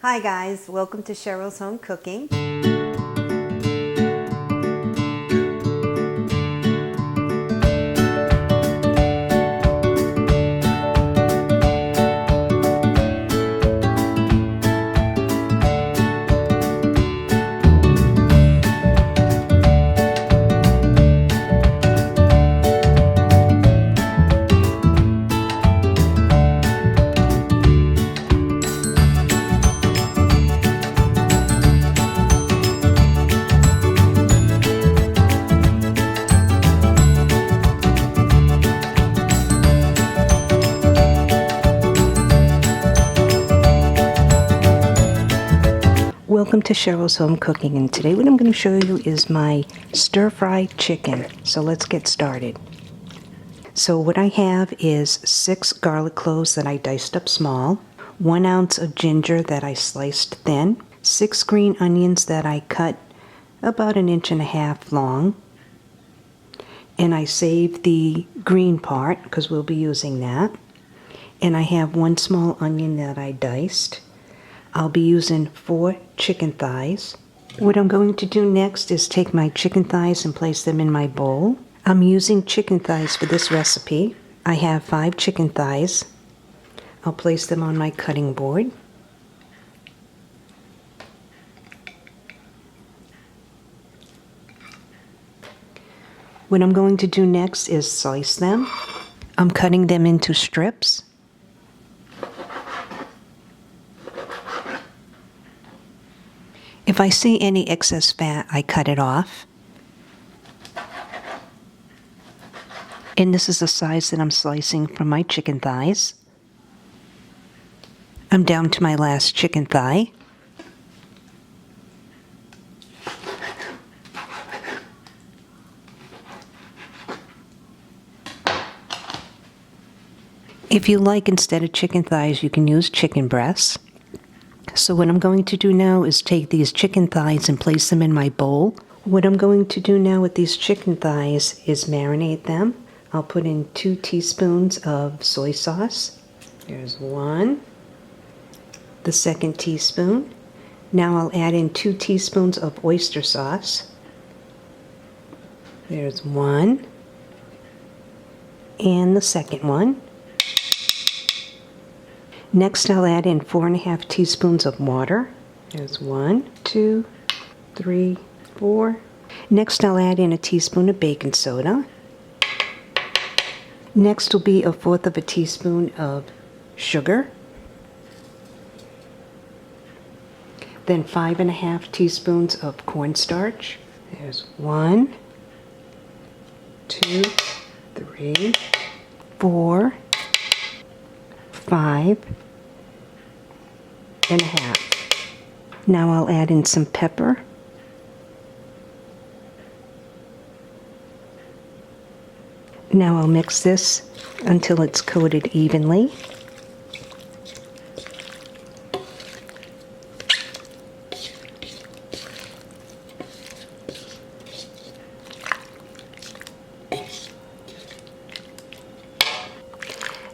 Hi guys, welcome to Cheryl's Home Cooking. Welcome to Cheryl's Home Cooking, and today what I'm going to show you is my stir-fried chicken. So let's get started. So what I have is 6 garlic cloves that I diced up small, 1 ounce of ginger that I sliced thin, 6 green onions that I cut about 1.5 inches long, and I saved the green part because we'll be using that, and I have 1 small onion that I diced. I'll be using 4 chicken thighs. What I'm going to do next is take my chicken thighs and place them in my bowl. I'm using chicken thighs for this recipe. I have 5 chicken thighs. I'll place them on my cutting board. What I'm going to do next is slice them. I'm cutting them into strips. If I see any excess fat, I cut it off. And this is the size that I'm slicing from my chicken thighs. I'm down to my last chicken thigh. If you like, instead of chicken thighs, you can use chicken breasts. So what I'm going to do now is take these chicken thighs and place them in my bowl. What I'm going to do now with these chicken thighs is marinate them. I'll put in 2 teaspoons of soy sauce. There's 1. The 2nd teaspoon. Now I'll add in 2 teaspoons of oyster sauce. There's 1. And the 2nd one. Next, I'll add in 4.5 teaspoons of water. There's 1, 2, 3, 4. Next, I'll add in a teaspoon of baking soda. Next will be 1/4 teaspoon of sugar. Then 5.5 teaspoons of corn starch. There's 1, 2, 3, 4, 5.5. Now I'll add in some pepper. Now I'll mix this until it's coated evenly.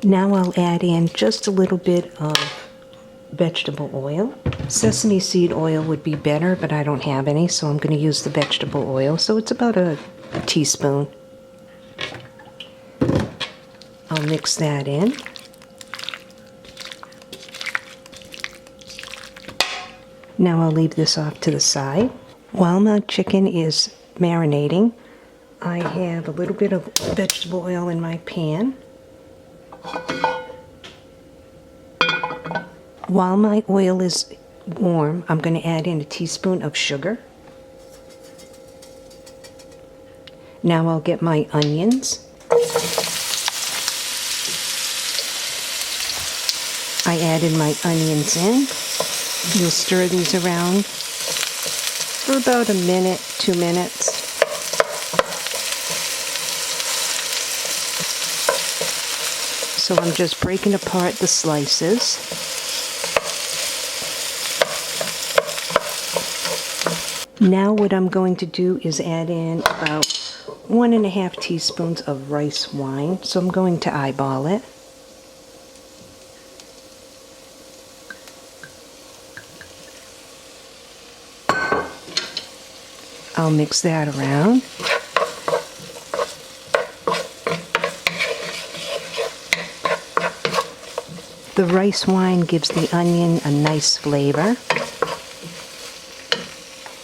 Now I'll add in just a little bit of vegetable oil. Sesame seed oil would be better, but I don't have any, so I'm going to use the vegetable oil. So it's about a teaspoon. I'll mix that in. Now I'll leave this off to the side. While my chicken is marinating, I have a little bit of vegetable oil in my pan. While my oil is warm, I'm going to add in a teaspoon of sugar. Now I'll get my onions. I added my onions in. You'll stir these around for about 1 minute, 2 minutes. So I'm just breaking apart the slices. Now what I'm going to do is add in about 1.5 teaspoons of rice wine. So I'm going to eyeball it. I'll mix that around. The rice wine gives the onion a nice flavor.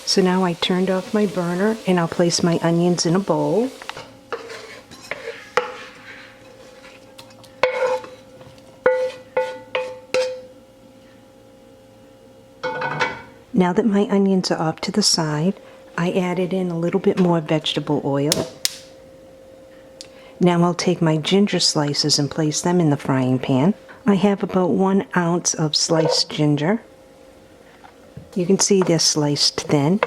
So now I turned off my burner and I'll place my onions in a bowl. Now that my onions are off to the side, I added in a little bit more vegetable oil. Now I'll take my ginger slices and place them in the frying pan. I have about 1 ounce of sliced ginger. You can see they're sliced thin.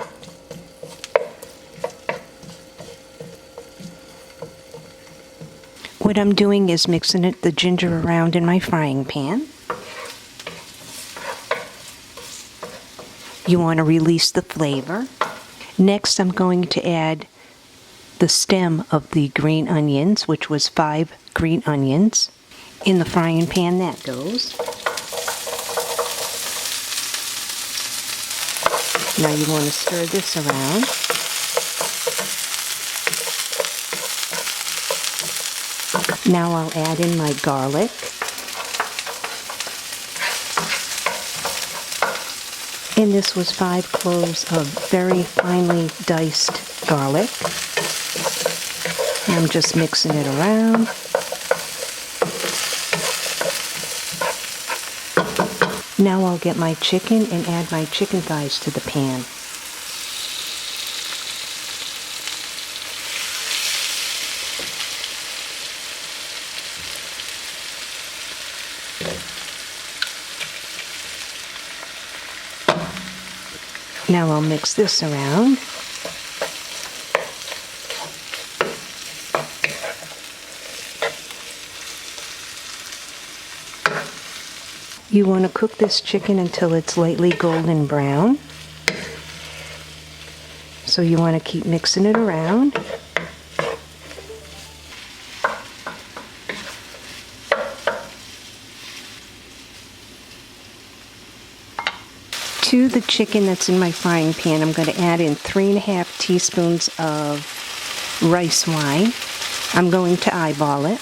What I'm doing is mixing the ginger around in my frying pan. You want to release the flavor. Next, I'm going to add the stem of the green onions, which was 5 green onions. In the frying pan that goes. Now you want to stir this around. Now I'll add in my garlic. And this was 5 cloves of very finely diced garlic. And I'm just mixing it around. Now I'll get my chicken and add my chicken thighs to the pan. Now I'll mix this around. You want to cook this chicken until it's lightly golden brown. So you want to keep mixing it around. To the chicken that's in my frying pan, I'm going to add in 3½ teaspoons of rice wine. I'm going to eyeball it.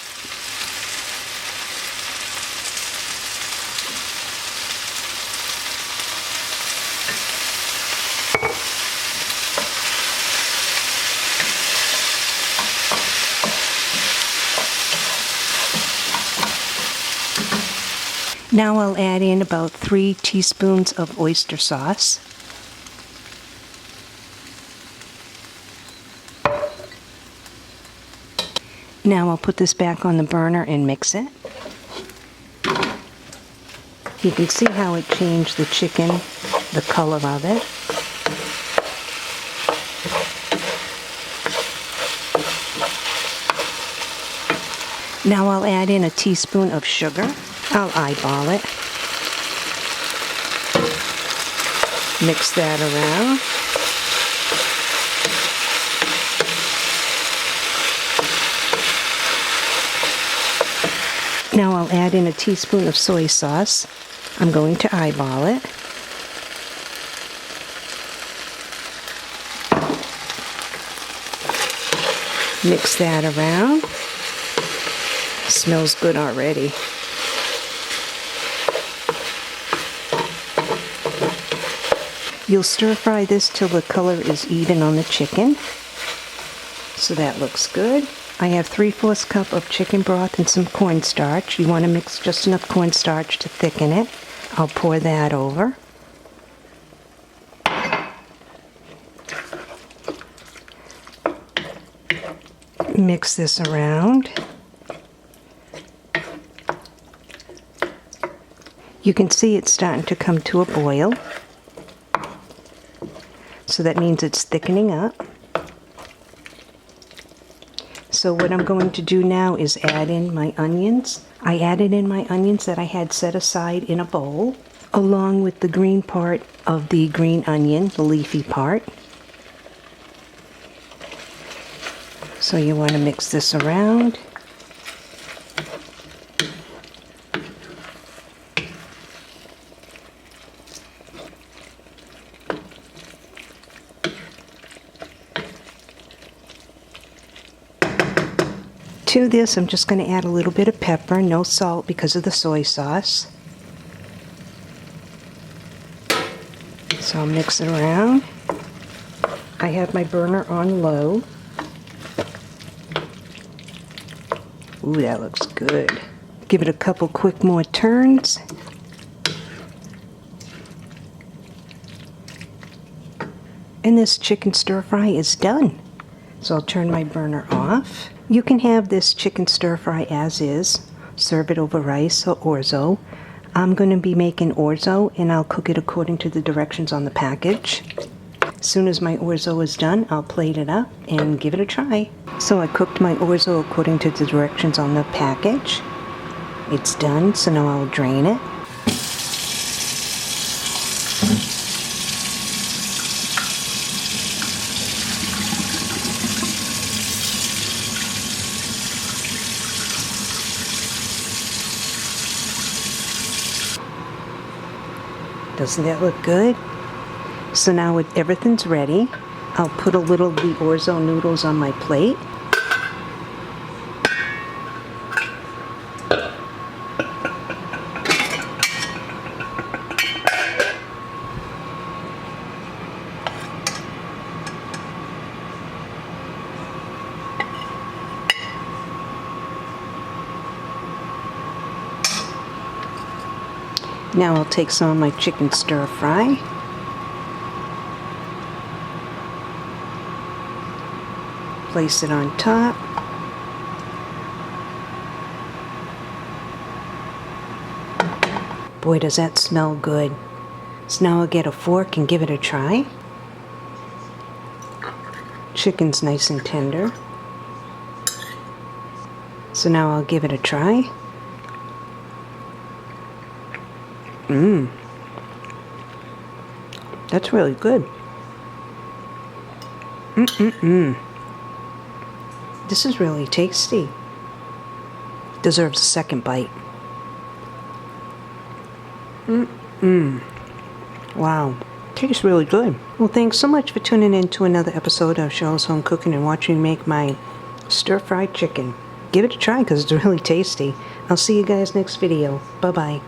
Now I'll add in about 3 teaspoons of oyster sauce. Now I'll put this back on the burner and mix it. You can see how it changed the chicken, the color of it. Now I'll add in a teaspoon of sugar. I'll eyeball it. Mix that around. Now I'll add in a teaspoon of soy sauce. I'm going to eyeball it. Mix that around. Smells good already. You'll stir fry this till the color is even on the chicken. So that looks good. I have 3/4 cup of chicken broth and some cornstarch. You want to mix just enough cornstarch to thicken it. I'll pour that over. Mix this around. You can see it's starting to come to a boil. So that means it's thickening up. So what I'm going to do now is add in my onions. I added in my onions that I had set aside in a bowl, along with the green part of the green onion, the leafy part. So you want to mix this around. To this, I'm just going to add a little bit of pepper, no salt because of the soy sauce. So I'll mix it around. I have my burner on low. Ooh, that looks good. Give it a couple quick more turns. And this chicken stir fry is done. So I'll turn my burner off. You can have this chicken stir fry as is. Serve it over rice or orzo. I'm going to be making orzo, and I'll cook it according to the directions on the package. As soon as my orzo is done, I'll plate it up and give it a try. So I cooked my orzo according to the directions on the package. It's done, so now I'll drain it. Doesn't that look good? So now everything's ready, I'll put a little of the orzo noodles on my plate. Now I'll take some of my chicken stir fry. Place it on top. Boy, does that smell good. So now I'll get a fork and give it a try. Chicken's nice and tender. So now I'll give it a try. That's really good. This is really tasty. Deserves a second bite. Wow. Tastes really good. Well, thanks so much for tuning in to another episode of Cheryl's Home Cooking and watching me make my stir-fried chicken. Give it a try because it's really tasty. I'll see you guys next video. Bye-bye.